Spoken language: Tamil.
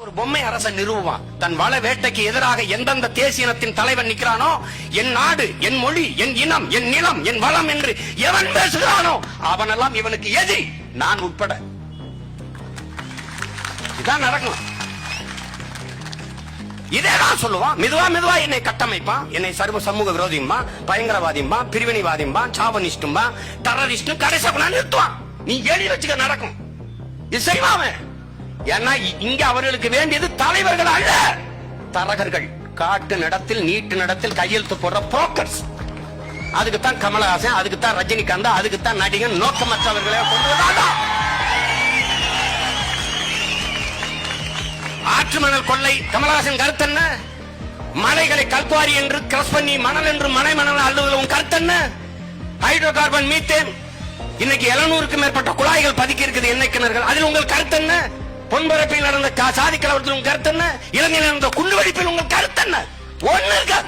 ஒரு பொம்மை அரசன் நிறுவுவான். தன் வள வேட்டைக்கு எதிராக எந்தெந்த தேசியனத்தின் தலைவன் நிற்கிறானோ, என் நாடு, என் மொழி, என் இனம், என் நிலம், என் வளம் என்று எவன் பேசுகிறானோ அவனெல்லாம் இவனுக்கு எதிரி, நான் உட்பட. இதான் நடக்கும். இதேதான் சொல்லுவான். மெதுவா மெதுவா என்னை கட்டமைப்பான், என்னை சர்வ சமூக விரோதியும்பா, பயங்கரவாதியும்பா, பிரிவினைவாதியும்பா, சாவனிஸ்டும்பா, டெரரிஸ்ட் கடைசி நிறுத்துவான். நீ எழுதி வச்சுக்க நடக்கும். இது செய்வான். ஏன்னா இங்க அவர்களுக்கு வேண்டியது தலைவர்கள் அல்ல, தரகர்கள். காட்டு நடத்தில், நீட்டு நடத்தில் கையெழுத்து போடுற புரோக்கர்ஸ். அதுக்குத்தான் கமலஹாசன், அதுக்குத்தான் ரஜினிகாந்த், அதுக்குத்தான் நடிகன் நோக்கமற்றவர்களை கொண்டு வந்தாங்க. ஆற்று மணல் கொள்ளை கமலஹாசன் கருத்து என்ன? மலைகளை கல்குவாரி என்று கிரஸ் பண்ணி மணல் என்று மனை மணல் அள்ளுவதும் கருத்து என்ன? ஹைட்ரோ கார்பன், மீத்தேன், இன்னைக்கு 700க்கும் மேற்பட்ட குழாய்கள் பதுக்கி இருக்குது எண்ணெய் கிணறுகள். அதில் உங்கள் கருத்து என்ன? பொன்பரப்பில் நடந்த சாதி கலவரத்தில் உங்கள் கருத்து என்ன? இலங்கையில் நடந்த குண்டு வெடிப்பில் உங்கள் கருத்து என்ன? ஒண்ணு இருக்காது.